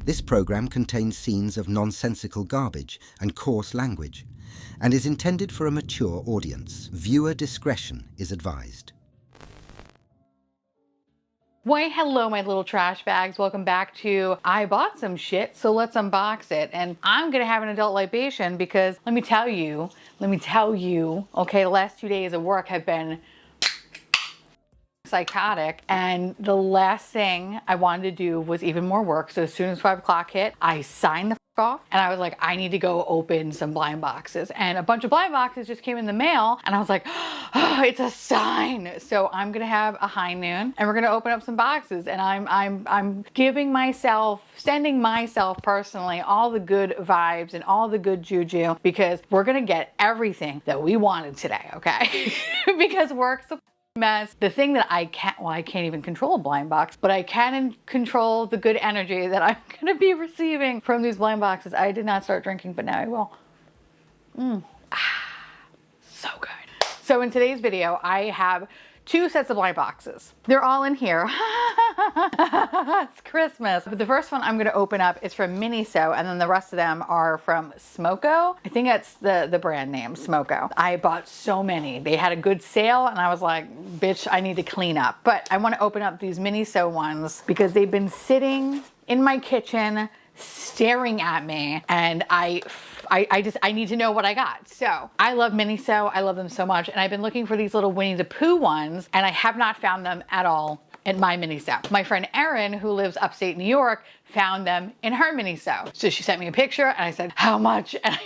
This program contains scenes of nonsensical garbage and coarse language and is intended for a mature audience. Viewer discretion is advised. Why, hello, my little trash bags. Welcome back to I Bought Some Shit, so let's unbox it. And I'm gonna have an adult libation because let me tell you, okay, the last 2 days of work have been psychotic, and the last thing I wanted to do was even more work. So as soon as 5 o'clock hit, I signed the off and I was like, I need to go open some blind boxes. And a bunch of blind boxes just came in the mail and I was like, oh, it's a sign. So I'm gonna have a high noon and we're gonna open up some boxes, and I'm giving myself, sending myself personally all the good vibes and all the good juju, because we're gonna get everything that we wanted today, okay? Because work's a mess. The thing that I can't even control a blind box, but I can control the good energy that I'm gonna be receiving from these blind boxes. I did not start drinking, but now I will. So good. So in today's video, I have 2 sets of blind boxes. They're all in here. It's Christmas. But the first one I'm gonna open up is from Miniso, and then the rest of them are from Smoko. I think that's the brand name, Smoko. I bought so many. They had a good sale and I was like, bitch, I need to clean up. But I wanna open up these Miniso ones because they've been sitting in my kitchen staring at me, and I need to know what I got. So I love Miniso. I love them so much. And I've been looking for these little Winnie the Pooh ones, and I have not found them at all in my Miniso. My friend Erin, who lives upstate New York, found them in her Miniso. So she sent me a picture and I said, how much? And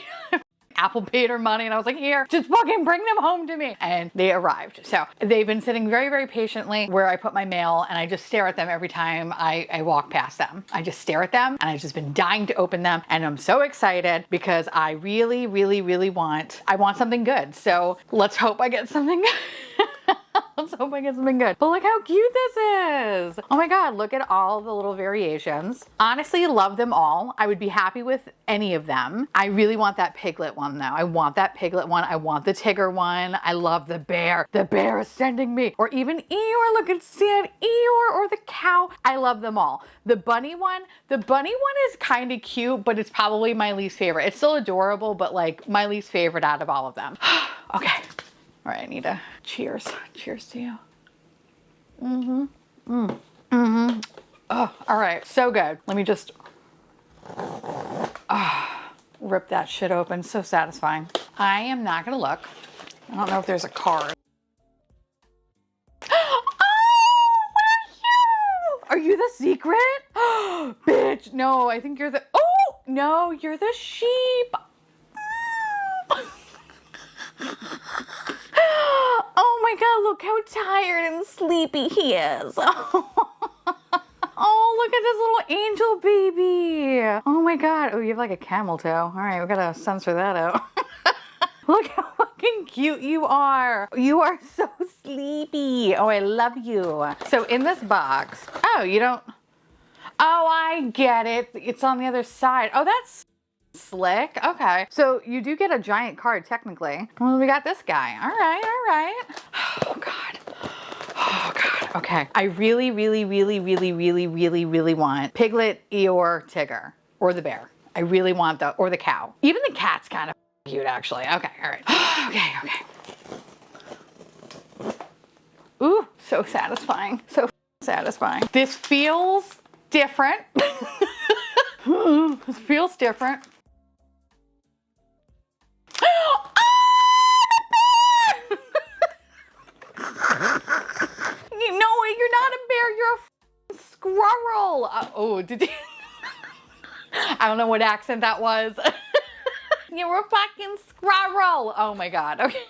Apple paid her money, and I was like, here, just fucking bring them home to me. And they arrived. So they've been sitting very, very patiently where I put my mail, and I just stare at them every time I walk past them. I just stare at them, and I've just been dying to open them. And I'm so excited because I really, really, really want something good. So let's hope I get something good. Let's hope I get something good. But look how cute this is. Oh my God, look at all the little variations. Honestly, love them all. I would be happy with any of them. I really want that piglet one though. I want that piglet one. I want the Tigger one. I love the bear. The bear is sending me. Or even Eeyore, look at Stan Eeyore, or the cow. I love them all. The bunny one is kind of cute, but it's probably my least favorite. It's still adorable, but like my least favorite out of all of them. Okay. All right, I need a cheers. Cheers to you. Oh, all right, so good. Let me just rip that shit open. So satisfying. I am not gonna look. I don't know if there's a card. Oh, what are you the secret? Bitch, no, I think you're the, oh, no, you're the sheep. Oh my God, look how tired and sleepy he is. Oh, look at this little angel baby. Oh my God. Oh, you have like a camel toe. All right, we gotta censor that out. Look how fucking cute you are. You are so sleepy. Oh, I love you. So in this box, oh, you don't, oh, I get it. It's on the other side. Oh, that's slick. Okay. So you do get a giant card technically. Well, we got this guy. All right. All right. Oh God. Oh God. Okay. I really, really, really, really, really, really, really want Piglet, Eeyore, Tigger, or the bear. I really want the, or the cow. Even the cat's kind of cute actually. Okay. All right. Okay. Okay. Ooh, so satisfying. So satisfying. This feels different. This feels different. No, you're not a bear, you're a squirrel. Oh, did you? I don't know what accent that was. You're a fucking squirrel. Oh my God, okay.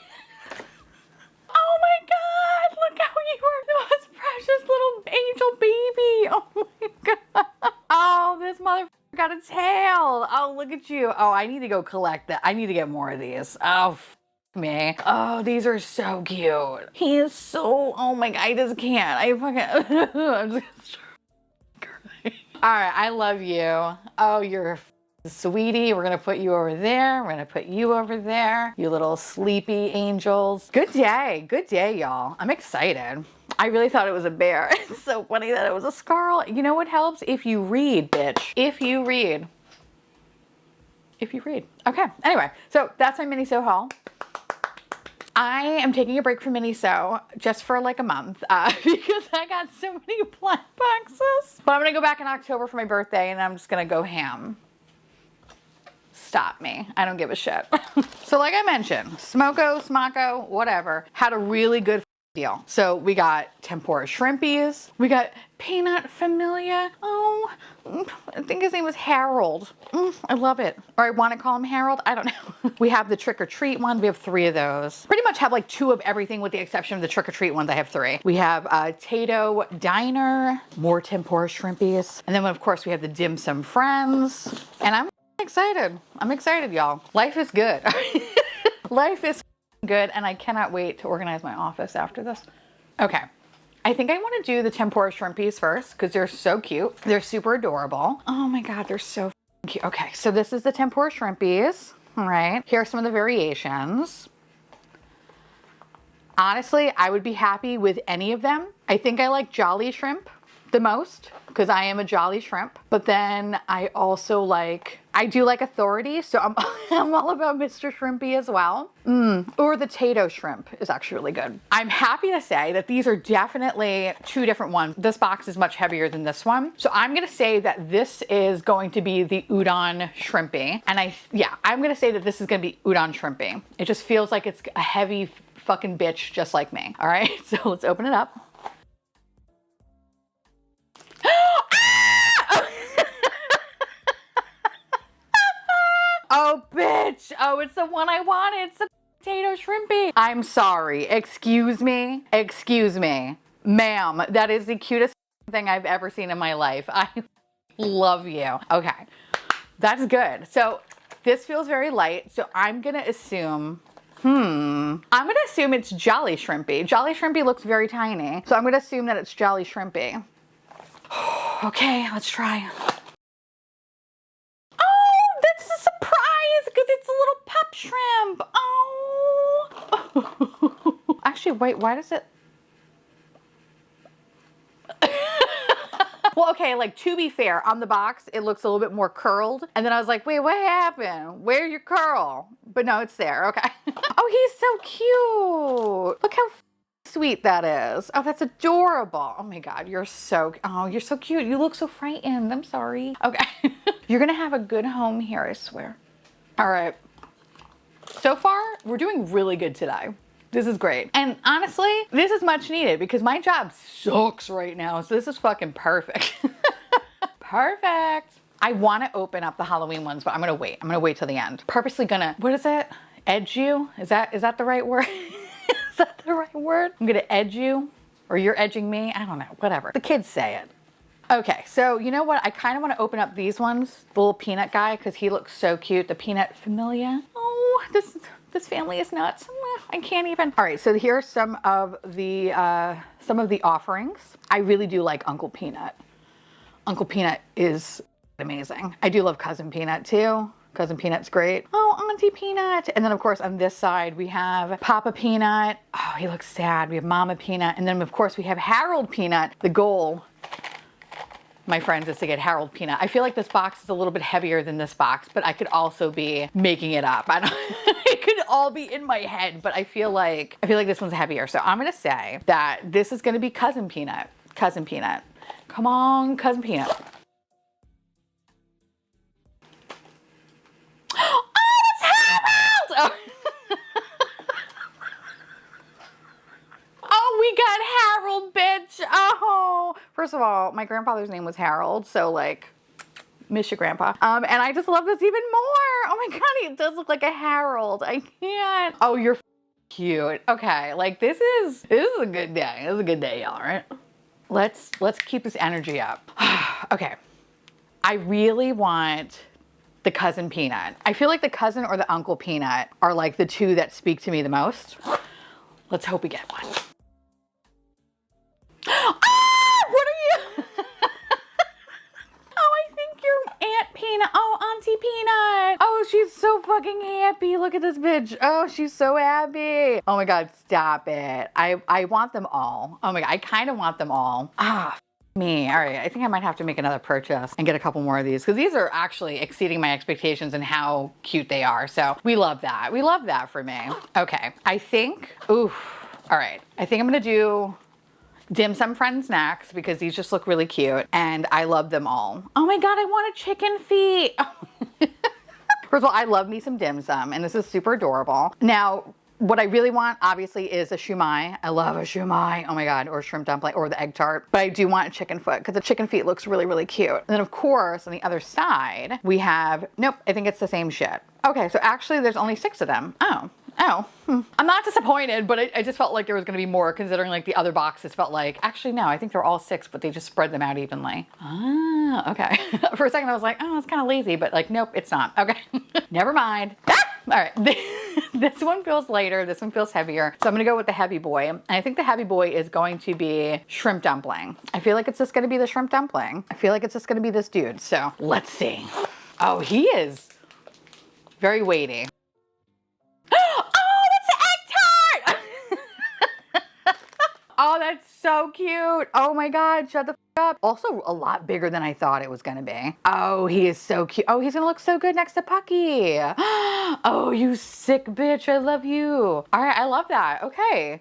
Oh my God, look how you are the most precious little angel baby. Oh my God. Oh, this motherfucker got a tail. Oh, look at you. Oh, I need to go collect that. I need to get more of these. Oh, me. Oh, these are so cute. He is so, oh my God, I just can't. I fucking, I'm just all right, I love you. Oh, you're a sweetie. We're gonna put you over there. We're gonna put you over there. You little sleepy angels. Good day, y'all. I'm excited. I really thought it was a bear. It's so funny that it was a squirrel. You know what helps? If you read, bitch. If you read. If you read. Okay, anyway, so that's my Miniso haul. I am taking a break from Miniso just for like a month because I got so many black boxes. But I'm gonna go back in October for my birthday and I'm just gonna go ham. Stop me. I don't give a shit. So like I mentioned, Smoko, whatever, had a really good deal. So we got Tempura shrimpies. We got peanut Familia. Oh, I think his name was Harold. I love it. Or I want to call him Harold. I don't know. We have the trick or treat one. We have 3 of those. Pretty much have like 2 of everything with the exception of the trick or treat ones. I have 3. We have Tato Diner, more Tempura shrimpies. And then of course we have the dim sum friends. And I'm excited. I'm excited, y'all. Life is good. Life is good, and I cannot wait to organize my office after this. Okay, I think I want to do the Tempura shrimpies first because they're so cute. They're super adorable. Oh my God, they're so cute. Okay, so this is the Tempura shrimpies. All right, here are some of the variations. Honestly, I would be happy with any of them. I think I like Jolly Shrimp the most because I am a Jolly Shrimp, but then I also like, I do like Authority, so I'm all about Mr. Shrimpy as well. Or the Tato Shrimp is actually really good. I'm happy to say that these are definitely 2 different ones. This box is much heavier than this one. So I'm gonna say that this is going to be the Udon Shrimpy. And I'm gonna say that this is gonna be Udon Shrimpy. It just feels like it's a heavy fucking bitch just like me. All right, so let's open it up. Oh, bitch. Oh, it's the one I wanted. It's the potato shrimpy. I'm sorry. Excuse me. Excuse me. Ma'am, that is the cutest thing I've ever seen in my life. I love you. Okay. That's good. So this feels very light. So I'm going to assume, I'm going to assume it's Jolly Shrimpy. Jolly Shrimpy looks very tiny. So I'm going to assume that it's Jolly Shrimpy. Okay, let's try. Because it's a little pup shrimp. Oh. Actually, wait, why does it? Well, okay, like to be fair, on the box, it looks a little bit more curled. And then I was like, wait, what happened? Where's your curl? But no, it's there, okay. Oh, he's so cute. Look how sweet that is. Oh, that's adorable. Oh my God, you're so cute. You look so frightened. I'm sorry. Okay. You're gonna have a good home here, I swear. All right. So far, we're doing really good today. This is great. And honestly, this is much needed because my job sucks right now. So this is fucking perfect. Perfect. I want to open up the Halloween ones, but I'm going to wait. I'm going to wait till the end. Purposely gonna, what is it? Edge you? Is that the right word? Is that the right word? I'm going to edge you or you're edging me. I don't know, whatever. The kids say it. Okay, so you know what? I kind of want to open up these ones, the little peanut guy, because he looks so cute. The peanut Familia. Oh, this family is nuts. I can't even. All right, so here are some of the offerings. I really do like Uncle Peanut. Uncle Peanut is amazing. I do love Cousin Peanut too. Cousin Peanut's great. Oh, Auntie Peanut. And then of course on this side we have Papa Peanut. Oh, he looks sad. We have Mama Peanut. And then of course we have Harold Peanut. The goal, my friends, is to get Harold Peanut. I feel like this box is a little bit heavier than this box, but I could also be making it up. It could all be in my head, but I feel like this one's heavier. So I'm gonna say that this is gonna be Cousin Peanut. Cousin Peanut. Come on, Cousin Peanut. Oh, it's Harold! Oh. Oh, we got Harold, bitch. Oh, first of all, my grandfather's name was Harold, so like, miss you, Grandpa. And I just love this even more. Oh my God, he does look like a Harold. I can't. Oh, you're cute. Okay, like this is a good day. This is a good day, y'all, right? Let's keep this energy up. Okay, I really want the Cousin Peanut. I feel like the cousin or the Uncle Peanut are like the 2 that speak to me the most. Let's hope we get one. Ah, what are you? Oh, I think you're Aunt Peanut. Oh, Auntie Peanut. Oh, Oh, she's so fucking happy. Look at this bitch. Oh, she's so happy. Oh my God, stop it. I want them all. Oh my God, I kind of want them all. Ah, me. All right, I think I might have to make another purchase and get a couple more of these because these are actually exceeding my expectations and how cute they are. So we love that. We love that for me. Okay, I think, oof. All right, I think I'm gonna do dim sum friend snacks because these just look really cute and I love them all. Oh my God, I want a chicken feet. First of all, I love me some dim sum and this is super adorable. Now, what I really want, obviously, is a shumai. I love a shumai. Oh my God, or shrimp dumpling, or the egg tart. But I do want a chicken foot because the chicken feet looks really, really cute. And then of course, on the other side, we have, nope, I think it's the same shit. Okay, so actually there's only 6 of them. Oh. I'm not disappointed, but I just felt like there was gonna be more considering like the other boxes felt like, actually no, I think they're all 6, but they just spread them out evenly. Ah, okay. For a second I was like, oh, it's kind of lazy, but like, nope, it's not. Okay, never mind. All right, this one feels lighter, this one feels heavier. So I'm gonna go with the heavy boy. And I think the heavy boy is going to be shrimp dumpling. I feel like it's just gonna be the shrimp dumpling. I feel like it's just gonna be this dude. So let's see. Oh, he is very weighty. Oh, that's so cute. Oh my God, shut the f up. Also a lot bigger than I thought it was gonna be. Oh, he is so cute. Oh, he's gonna look so good next to Pucky. Oh, you sick bitch, I love you. All right, I love that. Okay.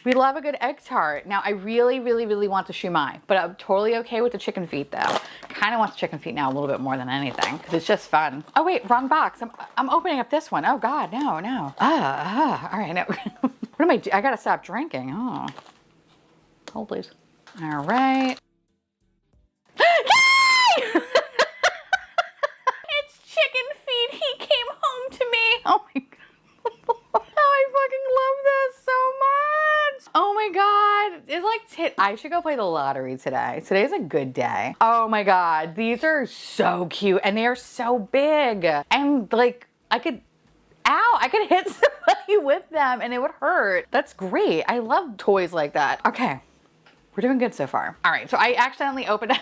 We love a good egg tart. Now, I really, really, really want the shumai, but I'm totally okay with the chicken feet though. Kind of want the chicken feet now a little bit more than anything because it's just fun. Oh wait, wrong box. I'm opening up this one. Oh God, no. All right, now. What am I doing? I gotta stop drinking. Oh. Hold please. All right. Yay! It's chicken feet. He came home to me. Oh my God. Oh, I fucking love this so much. Oh my God. It's like, I should go play the lottery today. Today's a good day. Oh my God. These are so cute and they are so big. And like, I could hit somebody with them and it would hurt. That's great. I love toys like that. Okay. We're doing good so far. All right, so I accidentally opened up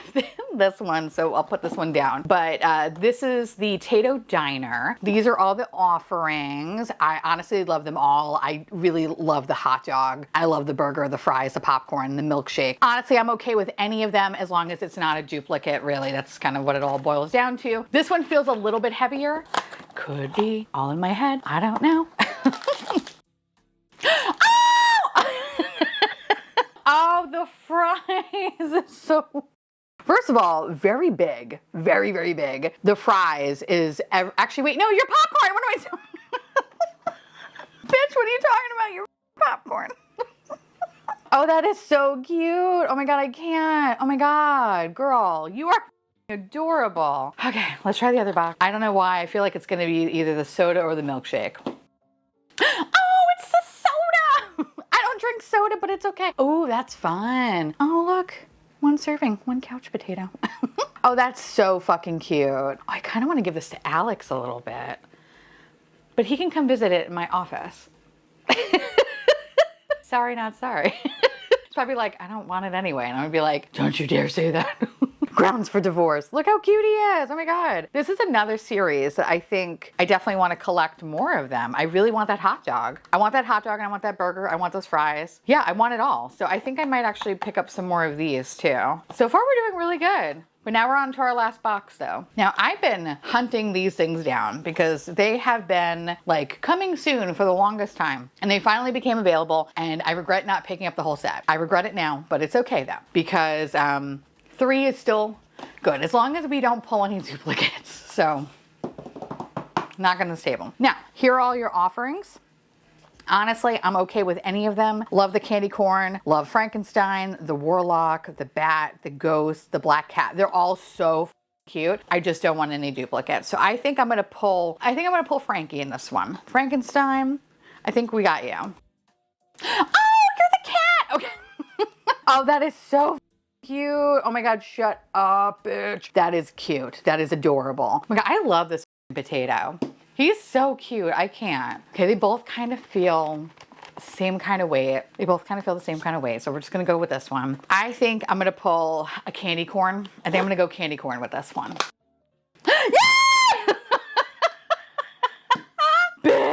this one, so I'll put this one down. But this is the Tato Diner. These are all the offerings. I honestly love them all. I really love the hot dog. I love the burger, the fries, the popcorn, the milkshake. Honestly, I'm okay with any of them as long as it's not a duplicate, really. That's kind of what it all boils down to. This one feels a little bit heavier. Could be all in my head. I don't know. Oh, the fries is so... First of all, very big. Very, very big. The fries is... Actually, wait, no, your popcorn! What am I doing? Bitch, what are you talking about? Your popcorn. Oh, that is so cute. Oh my God, I can't. Oh my God, girl, you are adorable. Okay, let's try the other box. I don't know why. I feel like it's going to be either the soda or the milkshake. Drink soda, but it's okay. Oh, that's fun. Oh, look, one serving, one couch potato. Oh, that's so fucking cute. Oh, I kind of want to give this to Alex a little bit, but he can come visit it in my office. Sorry, not sorry. He's probably like, I don't want it anyway. And I'm gonna be like, don't you dare say that. Grounds for divorce. Look how cute he is. Oh my God. This is another series that I think I definitely want to collect more of them. I really want that hot dog. I want that hot dog and I want that burger. I want those fries. Yeah, I want it all. So I think I might actually pick up some more of these too. So far we're doing really good. But now we're on to our last box though. Now I've been hunting these things down because they have been like coming soon for the longest time. And they finally became available and I regret not picking up the whole set. I regret it now, but it's okay though. Because 3 is still good as long as we don't pull any duplicates. So not gonna save them. Now, here are all your offerings. Honestly, I'm okay with any of them. Love the candy corn, love Frankenstein, the warlock, the bat, the ghost, the black cat. They're all so cute. I just don't want any duplicates. So I think I'm gonna pull Frankie in this one. Frankenstein, I think we got you. Oh, you're the cat! Okay. Oh, that is so cute. Oh my God, shut up, bitch. That is cute. That is adorable. Oh my God, I love this potato. He's so cute. I can't. Okay, they both kind of feel the same kind of weight. They both kind of feel the same kind of weight. So we're just gonna go with this one. I think I'm gonna pull a candy corn. I think I'm gonna go candy corn with this one. Yay!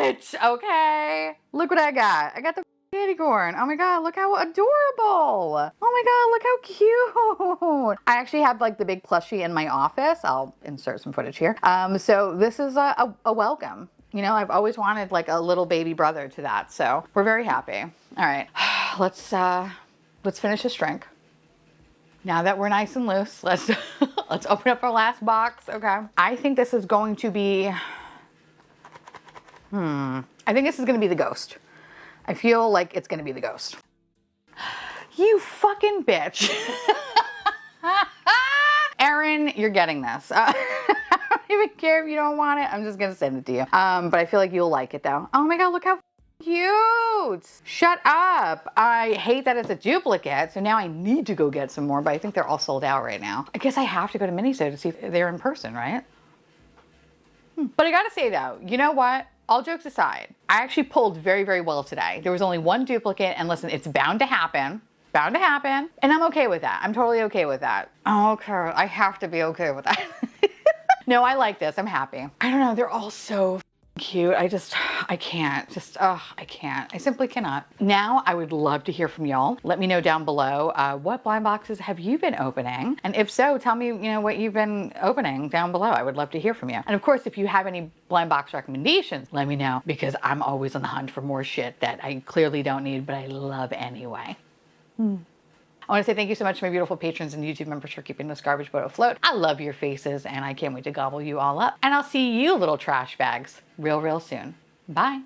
bitch. Okay. Look what I got. I got the candy corn. Oh my God, look how adorable. Oh my God, look how cute. I actually have like the big plushie in my office. I'll insert some footage here. So this is a welcome. You know, I've always wanted like a little baby brother to that. So we're very happy. All right, let's finish this drink. Now that we're nice and loose, let's open up our last box. Okay. I think this is going to be, I think this is going to be the ghost. I feel like it's going to be the ghost. You fucking bitch. Erin, you're getting this. I don't even care if you don't want it. I'm just going to send it to you. But I feel like you'll like it though. Oh my God, look how cute. Shut up. I hate that it's a duplicate. So now I need to go get some more, but I think they're all sold out right now. I guess I have to go to Miniso to see if they're in person, right? But I gotta say though, you know what? All jokes aside, I actually pulled very, very well today. There was only one duplicate, and listen, it's bound to happen. Bound to happen. And I'm okay with that. I'm totally okay with that. Okay, I have to be okay with that. No, I like this. I'm happy. I don't know. They're all so cute. I can't. I can't. I simply cannot. Now, I would love to hear from y'all. Let me know down below, what blind boxes have you been opening? And if so, tell me, you know, what you've been opening down below. I would love to hear from you. And of course, if you have any blind box recommendations, let me know, because I'm always on the hunt for more shit that I clearly don't need, but I love anyway. I want to say thank you so much to my beautiful patrons and YouTube members for keeping this garbage boat afloat. I love your faces, and I can't wait to gobble you all up. And I'll see you little trash bags real soon. Bye.